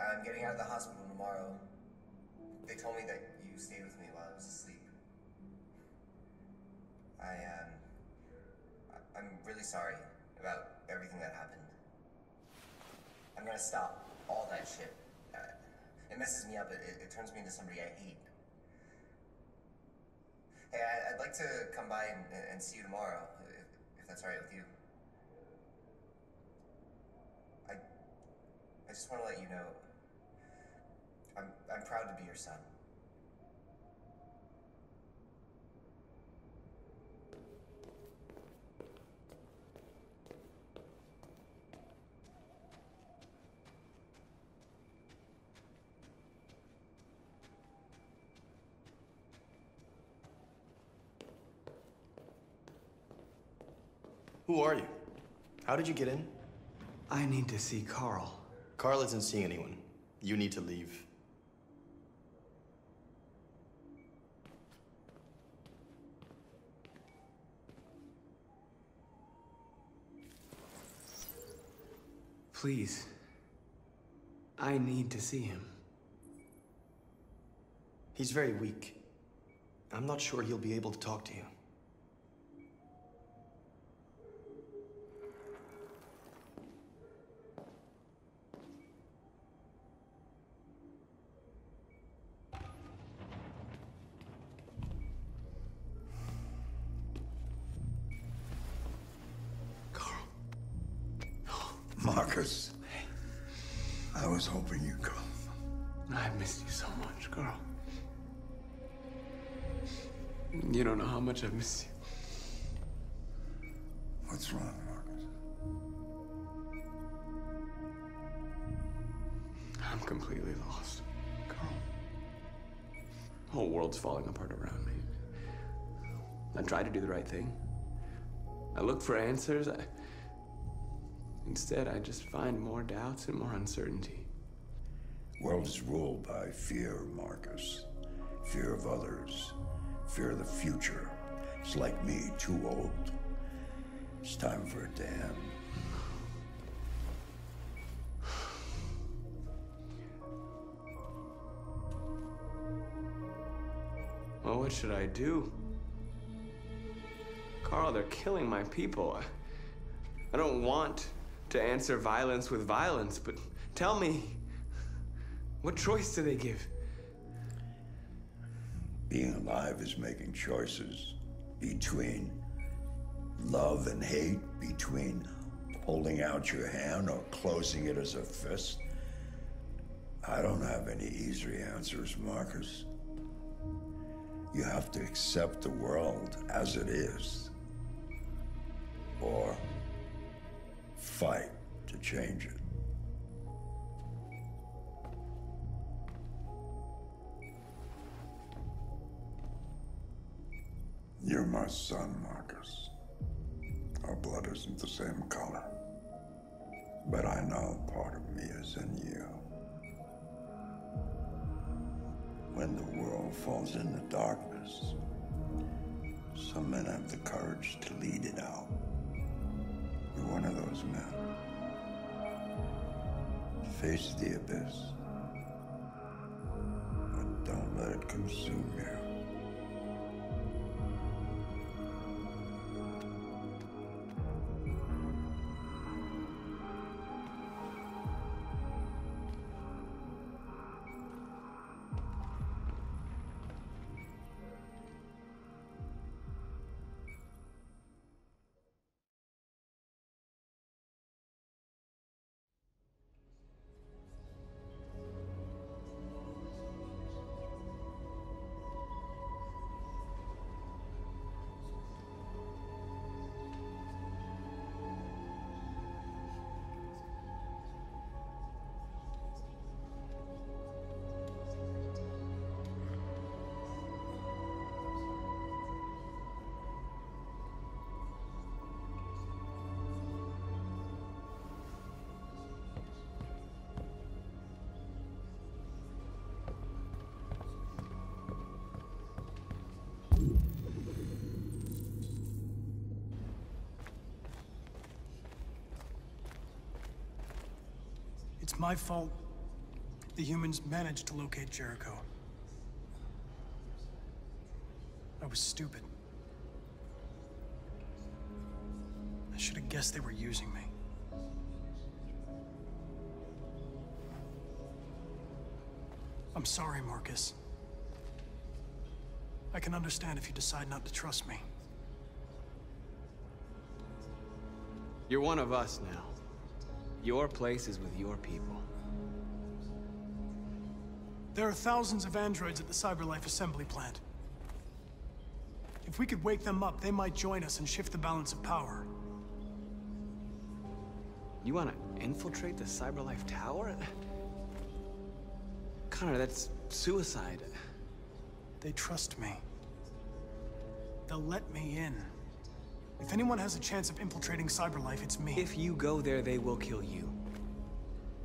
I'm getting out of the hospital tomorrow. They told me that you stayed with me while I was asleep. I'm really sorry about everything that happened. I'm gonna stop all that shit. It messes me up. It turns me into somebody I hate. Hey, I'd like to come by and see you tomorrow, if that's all right with you. I just want to let you know, I'm proud to be your son. Who are you? How did you get in? I need to see Carl. Carl isn't seeing anyone. You need to leave. Please. I need to see him. He's very weak. I'm not sure he'll be able to talk to you. Marcus, I was hoping you'd come. I've missed you so much, Carl. You don't know how much I've missed you. What's wrong, Marcus? I'm completely lost, Carl. The whole world's falling apart around me. I tried to do the right thing. I looked for answers. Instead, I just find more doubts and more uncertainty. The world is ruled by fear, Marcus. Fear of others. Fear of the future. It's like me, too old. It's time for it to end. Well, what should I do? Carl, they're killing my people. I don't want to answer violence with violence, but tell me, what choice do they give? Being alive is making choices between love and hate, between holding out your hand or closing it as a fist. I don't have any easy answers, Marcus. You have to accept the world as it is, or fight to change it. You're my son, Marcus. Our blood isn't the same color, but I know part of me is in you. When the world falls into darkness, some men have the courage to lead it out. You're one of those men. Face the abyss, but don't let it consume you. It's my fault. The humans managed to locate Jericho. I was stupid. I should have guessed they were using me. I'm sorry, Marcus. I can understand if you decide not to trust me. You're one of us now. Your place is with your people. There are thousands of androids at the CyberLife assembly plant. If we could wake them up, they might join us and shift the balance of power. You want to infiltrate the CyberLife tower? Connor, that's suicide. They trust me. They'll let me in. If anyone has a chance of infiltrating CyberLife, it's me. If you go there, they will kill you.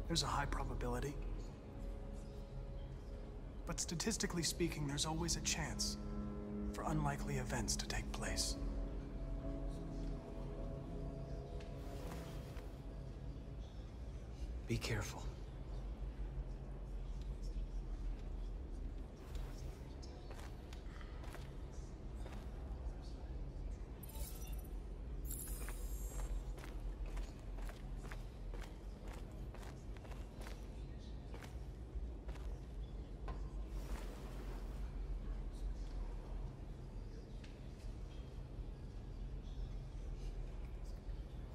There's a high probability. But statistically speaking, there's always a chance for unlikely events to take place. Be careful.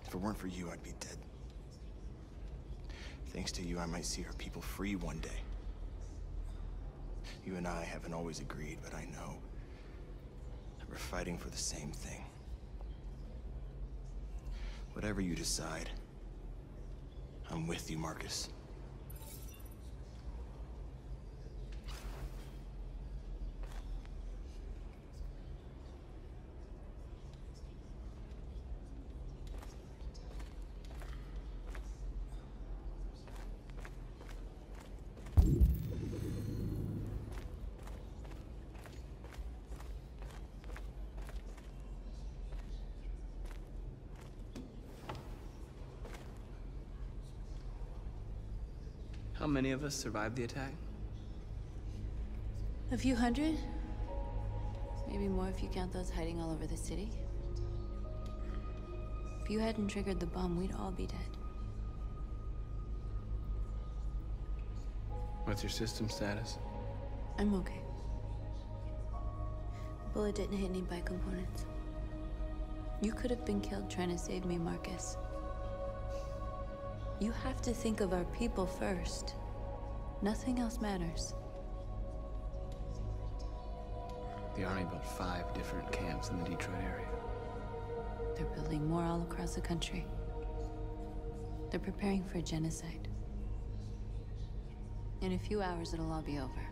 If it weren't for you, I'd be dead. Thanks to you, I might see our people free one day. You and I haven't always agreed, but I know that we're fighting for the same thing. Whatever you decide, I'm with you, Marcus. How many of us survived the attack? A few hundred? Maybe more if you count those hiding all over the city. If you hadn't triggered the bomb, we'd all be dead. What's your system status? I'm okay. The bullet didn't hit any bicomponents. You could have been killed trying to save me, Marcus. You have to think of our people first. Nothing else matters. The Army built 5 different camps in the Detroit area. They're building more all across the country. They're preparing for genocide. In a few hours, it'll all be over.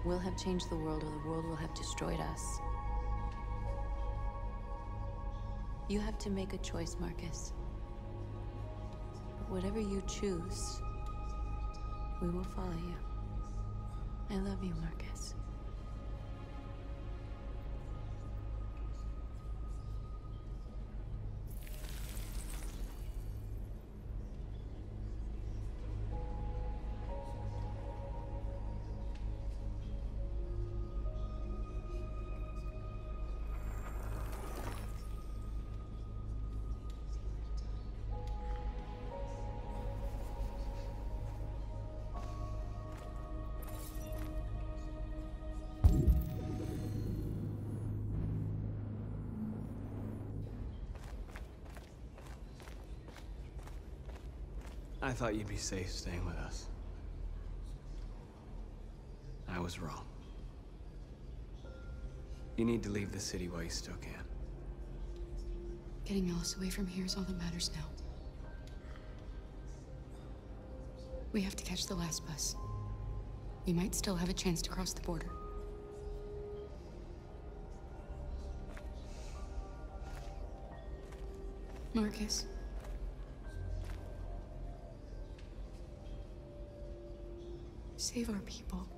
We'll have changed the world, or the world will have destroyed us. You have to make a choice, Marcus. But whatever you choose, we will follow you. I love you, Marcus. I thought you'd be safe staying with us. I was wrong. You need to leave the city while you still can. Getting Alice away from here is all that matters now. We have to catch the last bus. We might still have a chance to cross the border. Marcus. Save our people.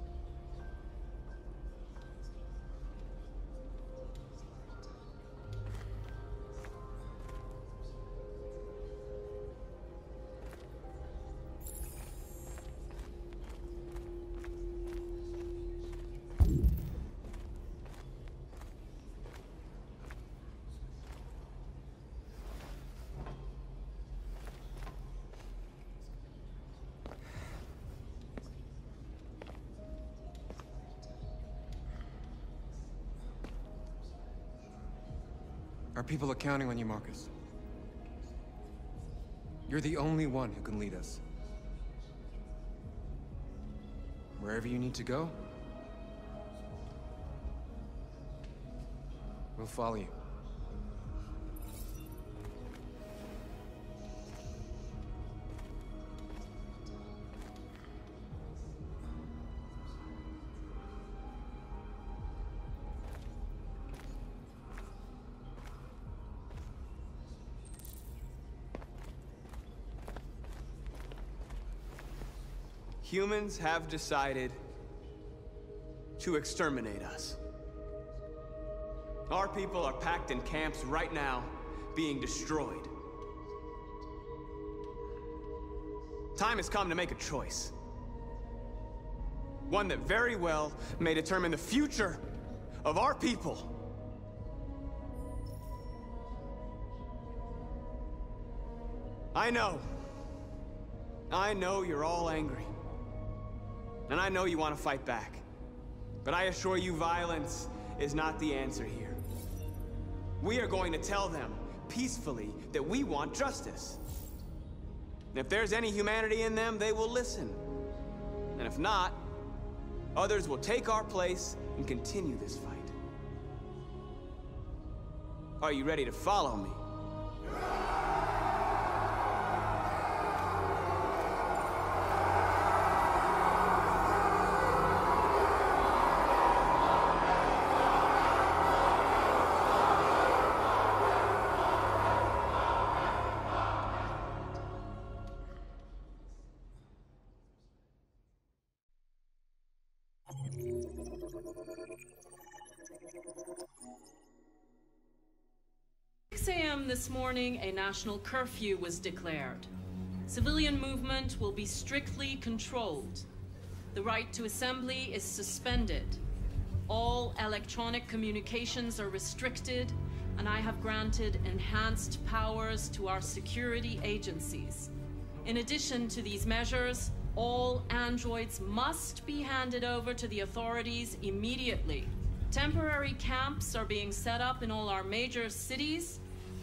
Our people are counting on you, Marcus. You're the only one who can lead us. Wherever you need to go, we'll follow you. Humans have decided to exterminate us. Our people are packed in camps right now, being destroyed. Time has come to make a choice. One that very well may determine the future of our people. I know you're all angry. And I know you want to fight back. But I assure you, violence is not the answer here. We are going to tell them, peacefully, that we want justice. And if there's any humanity in them, they will listen. And if not, others will take our place and continue this fight. Are you ready to follow me? This morning, a national curfew was declared. Civilian movement will be strictly controlled. The right to assembly is suspended. All electronic communications are restricted, and I have granted enhanced powers to our security agencies. In addition to these measures, all androids must be handed over to the authorities immediately. Temporary camps are being set up in all our major cities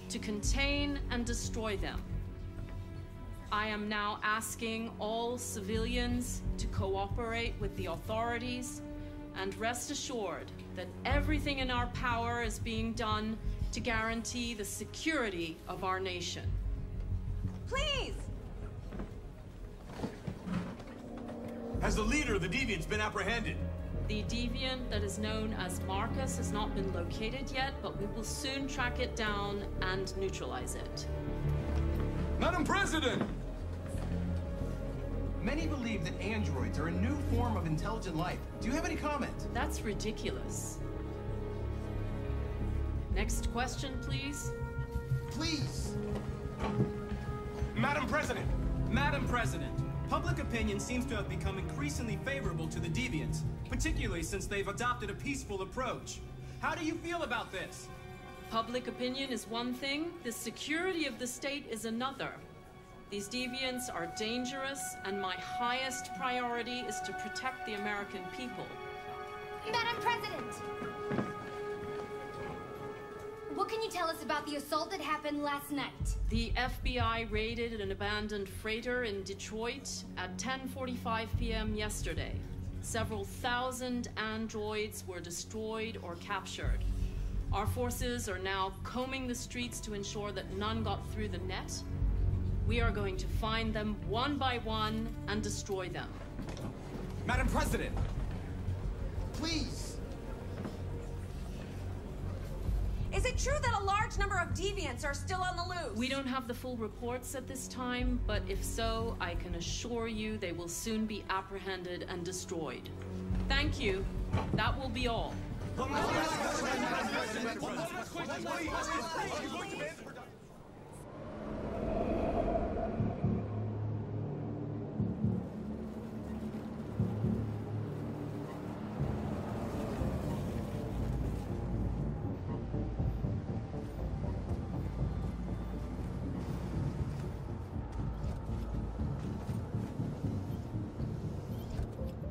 to contain and destroy them. I am now asking all civilians to cooperate with the authorities and rest assured that everything in our power is being done to guarantee the security of our nation. Please! Has the leader of the Deviants been apprehended? The deviant that is known as Marcus has not been located yet, but we will soon track it down and neutralize it. Madam President! Many believe that androids are a new form of intelligent life. Do you have any comment? That's ridiculous. Next question, please. Please! Madam President! Madam President, public opinion seems to have become increasingly favorable to the Deviants, particularly since they've adopted a peaceful approach. How do you feel about this? Public opinion is one thing, the security of the state is another. These Deviants are dangerous, and my highest priority is to protect the American people. Madam President! What can you tell us about the assault that happened last night? The FBI raided an abandoned freighter in Detroit at 10:45 p.m. yesterday. Several thousand androids were destroyed or captured. Our forces are now combing the streets to ensure that none got through the net. We are going to find them one by one and destroy them. Madam President! Please! Is it true that a large number of deviants are still on the loose? We don't have the full reports at this time, but if so, I can assure you they will soon be apprehended and destroyed. Thank you. That will be all.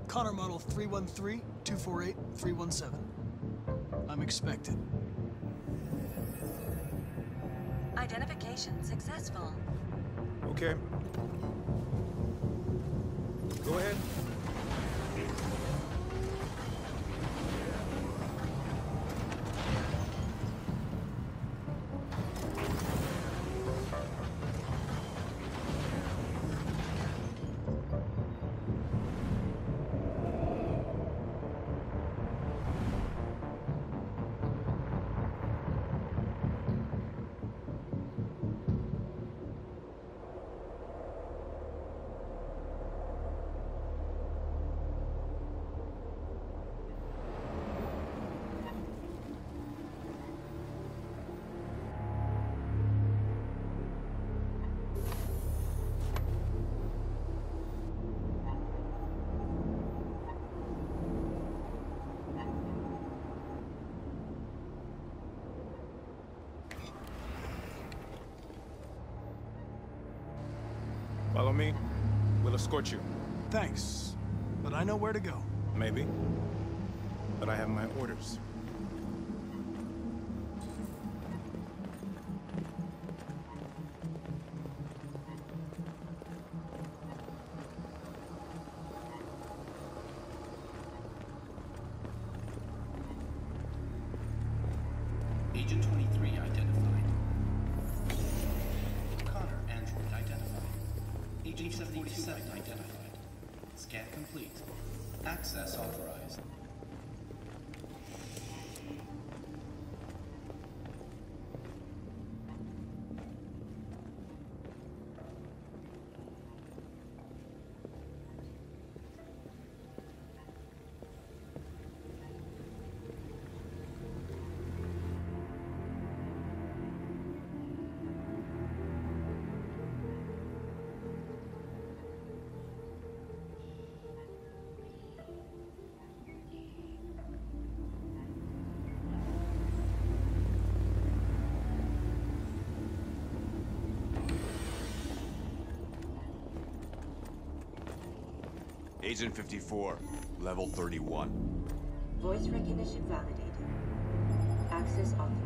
Connor Model 313-248-317. I'm expected. Identification successful. Okay. Go ahead. Follow me. We'll escort you. Thanks, but I know where to go. Maybe. But I have my orders. Agent 23 identified. Connor, android identified. Agent 77 identified. Scan complete. Access authorized. Agent 54, level 31. Voice recognition validated. Access authorized.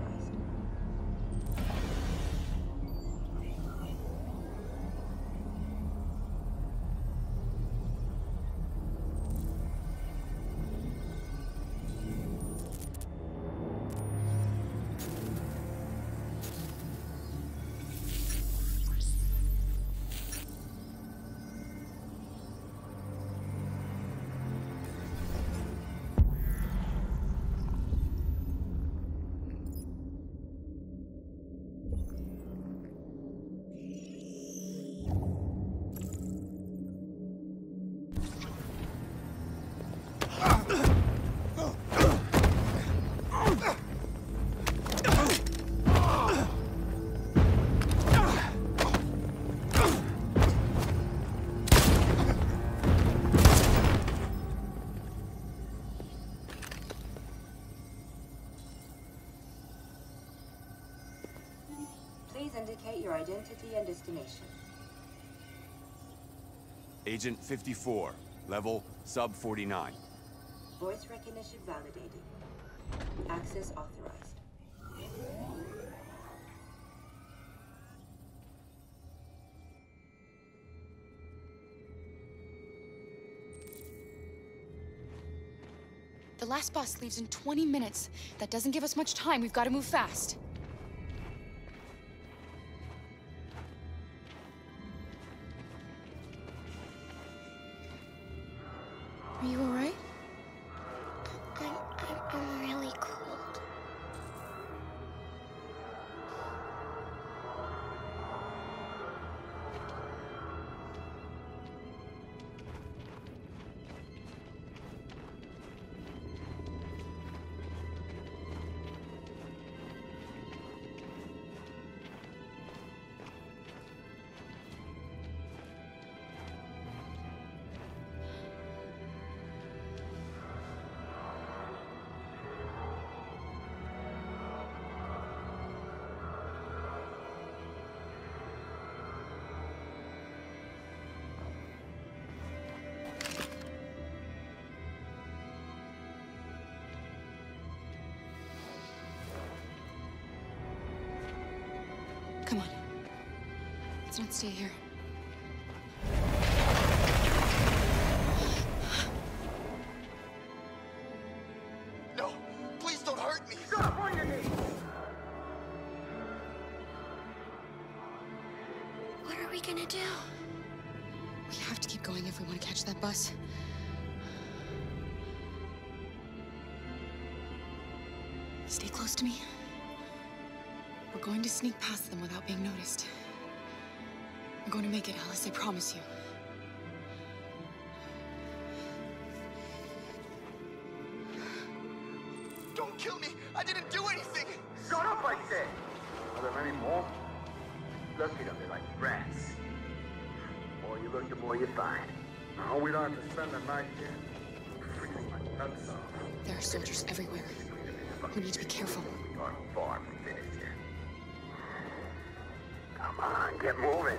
Please indicate your identity and destination. Agent 54, level sub 49. Voice recognition validated. Access authorized. The last bus leaves in 20 minutes. That doesn't give us much time. We've got to move fast. Are you all right? I'm really cold. Come on. Let's not stay here. No! Please don't hurt me! Stop on your knees! What are we gonna do? We have to keep going if we want to catch that bus. Stay close to me. We're going to sneak past them without being noticed. We're going to make it, Alice, I promise you. Don't kill me! I didn't do anything! Shut up, I said! Are there many more? Look at them, they're like rats. The more you look, the more you find. Oh, we don't have to spend the night here. Freezing my nuts off. There are soldiers everywhere. We need to be careful. We are far from finished yet. Come on, get moving.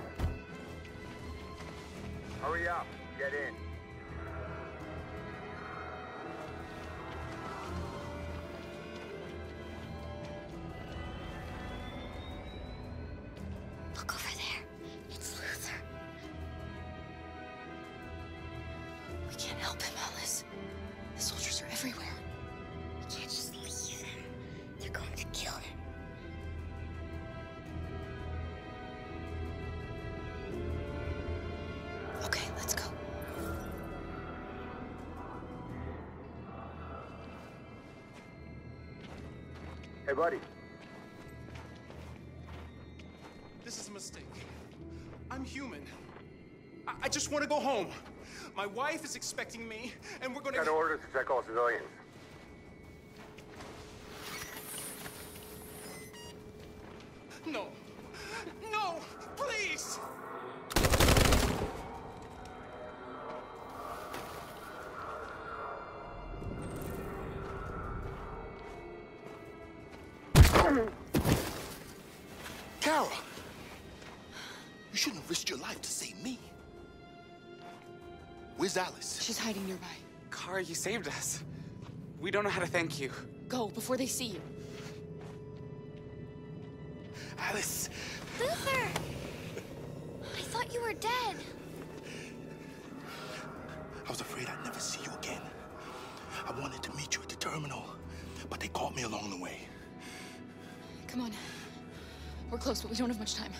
Hurry up, get in. Look over there. It's Luther. We can't help him, Alice. The soldiers are everywhere. We can't just leave him. They're going to kill him. Okay, let's go. Hey, buddy. This is a mistake. I'm human. I just want to go home. My wife is expecting me, and we're gonna... Got orders to check all civilians. No. No! Please! Kara! You shouldn't have risked your life to save me. Where's Alice? She's hiding nearby. Kara, you saved us. We don't know how to thank you. Go, before they see you. Alice! Luther! I thought you were dead. I was afraid I'd never see you again. I wanted to meet you at the terminal, but they caught me along the way. Come on. We're close, but we don't have much time.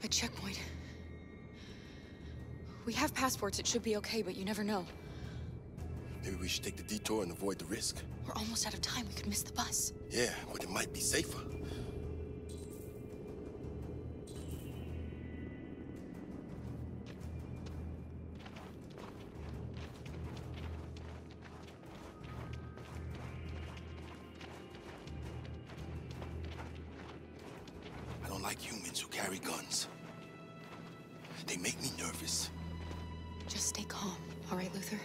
A checkpoint. We have passports, it should be okay, but you never know. Maybe we should take the detour and avoid the risk. We're almost out of time, we could miss the bus. Yeah, but it might be safer. I don't like humans who carry guns. They make me nervous. Just stay calm, all right, Luther?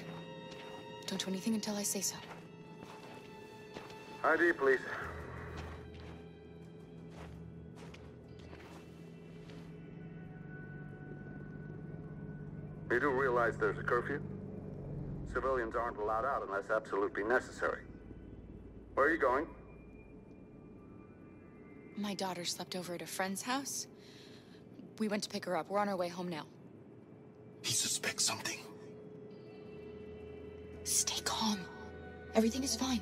Don't do anything until I say so. ID, please. You do realize there's a curfew? Civilians aren't allowed out unless absolutely necessary. Where are you going? My daughter slept over at a friend's house. We went to pick her up. We're on our way home now. He suspects something. Stay calm. Everything is fine.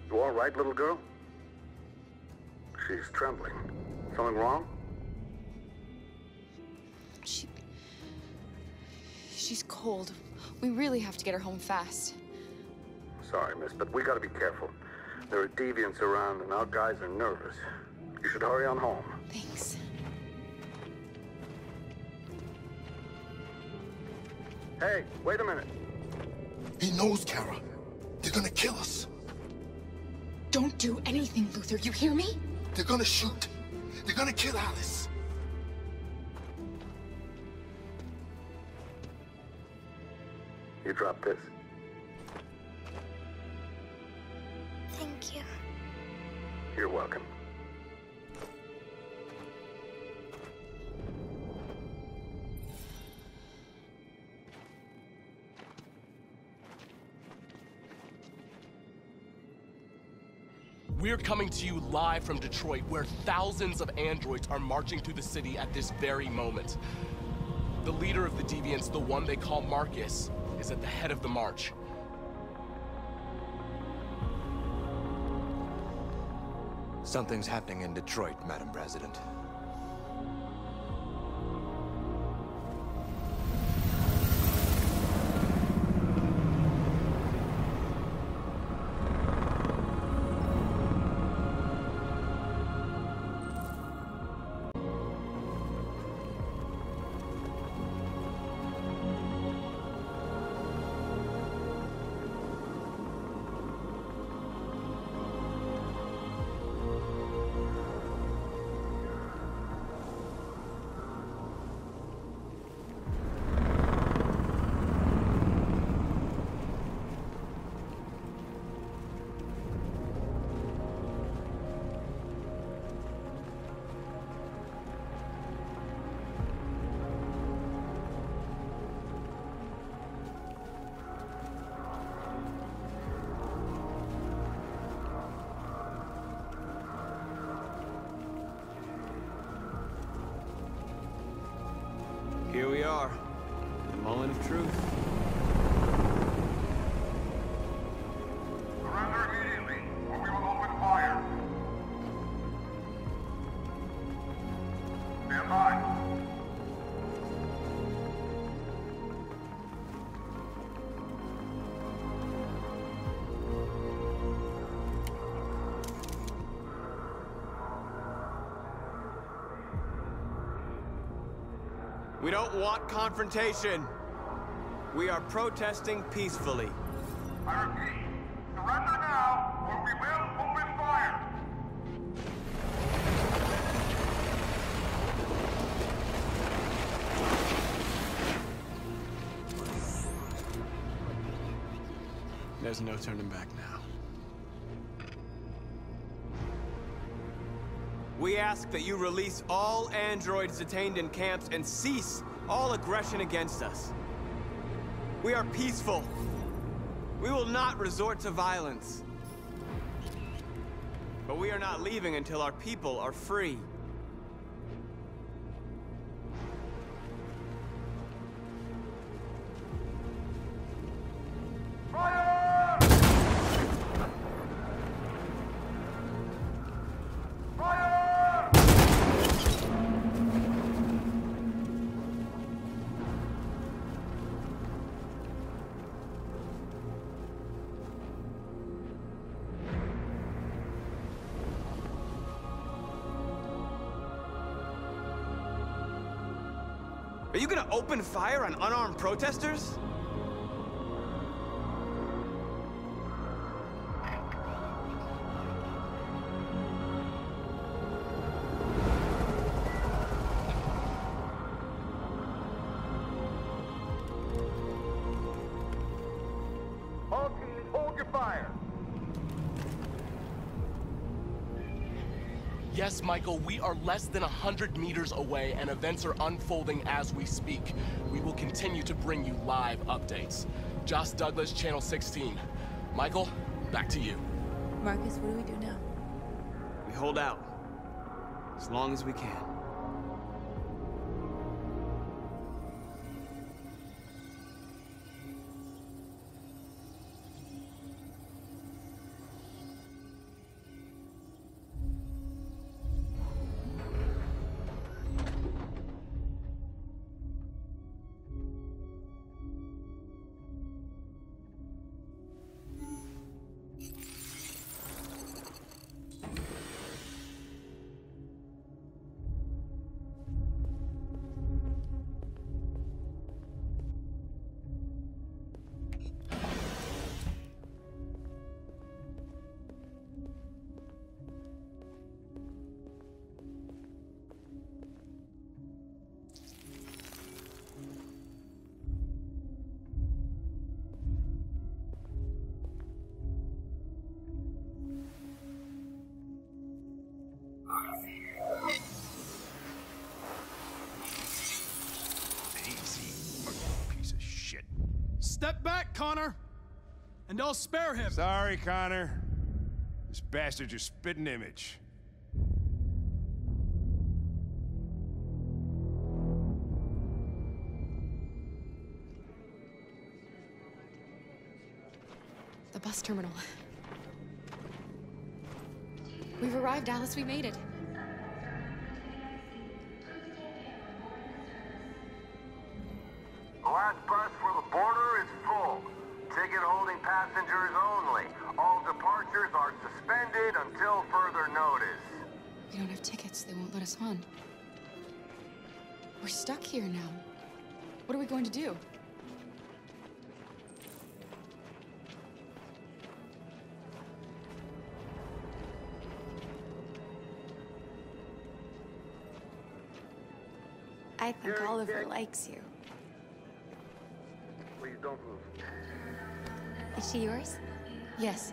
You all right, little girl? She's trembling. Something wrong? She's cold. We really have to get her home fast. Sorry, miss, but we gotta be careful. There are deviants around and our guys are nervous. You should hurry on home. Thanks. Hey, wait a minute. He knows, Kara. They're gonna kill us. Don't do anything, Luther. You hear me? They're gonna shoot. They're gonna kill Alice. You drop this. Thank you. You're welcome. We're coming to you live from Detroit, where thousands of androids are marching through the city at this very moment. The leader of the Deviants, the one they call Marcus, is at the head of the march. Something's happening in Detroit, Madam President. Here we are, the moment of truth. Surrender immediately, or we will open fire. Stand by. We don't want confrontation. We are protesting peacefully. I repeat, surrender now, or we will open fire. There's no turning back now. We ask that you release all androids detained in camps and cease all aggression against us. We are peaceful. We will not resort to violence. But we are not leaving until our people are free. Are you gonna open fire on unarmed protesters? All teams, hold your fire. Yes, Michael, we are less than 100 meters away, and events are unfolding as we speak. We will continue to bring you live updates. Joss Douglas, Channel 16. Michael, back to you. Marcus, what do we do now? We hold out. As long as we can. Step back, Connor! And I'll spare him! Sorry, Connor. This bastard's your spitting image. The bus terminal. We've arrived, Alice. We made it. The last bus for the border is full. Ticket holding passengers only. All departures are suspended until further notice. We don't have tickets. They won't let us on. We're stuck here now. What are we going to do? I think Oliver likes you. Please don't move. Is she yours? Yes.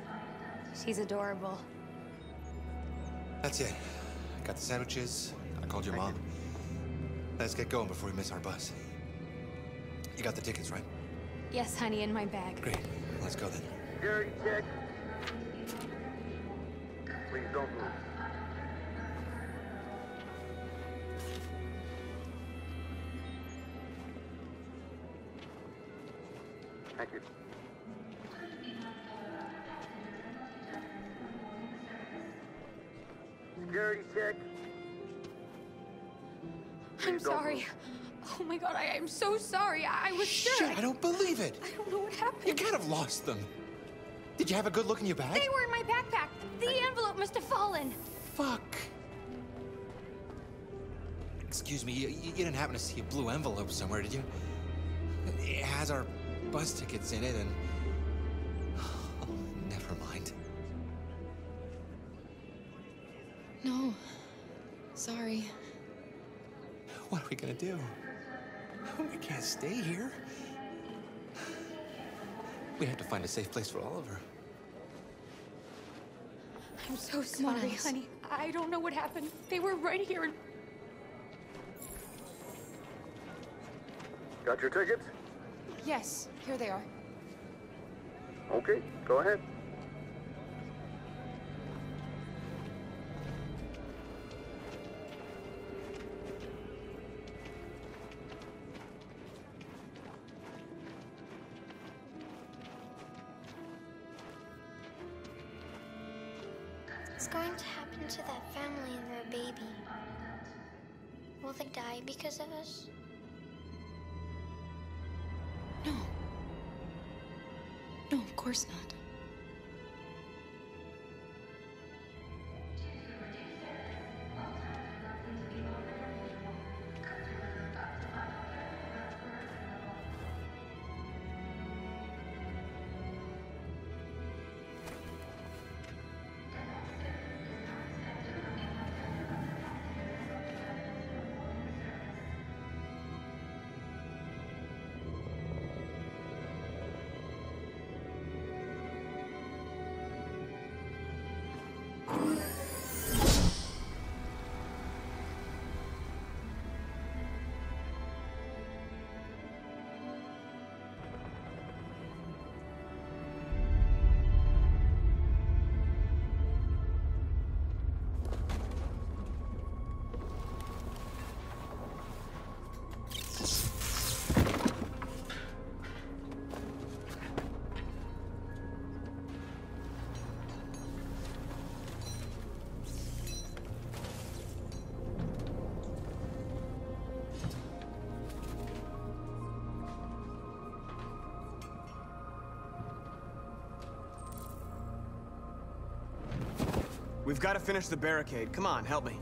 She's adorable. That's it. Got the sandwiches. I called your mom. Let's get going before we miss our bus. You got the tickets, right? Yes, honey, in my bag. Great. Let's go then. Security check. Please don't move. Thank you. Security check. I'm sorry. Oh my god, I am so sorry. I was sure. Shit, I don't believe it. I don't know what happened. You can't have lost them. Did you have a good look in your bag? They were in my backpack. The envelope must have fallen. Fuck. Excuse me, you didn't happen to see a blue envelope somewhere, did you? It has our bus tickets in it and... Oh, never mind. No. Sorry. What are we gonna do? We can't stay here. We have to find a safe place for Oliver. I'm so sorry, honey. I don't know what happened. They were right here. Got your tickets? Yes, here they are. Okay, go ahead. What's going to happen to that family and their baby? Will they die because of us? No. No, of course not. We've got to finish the barricade. Come on, help me.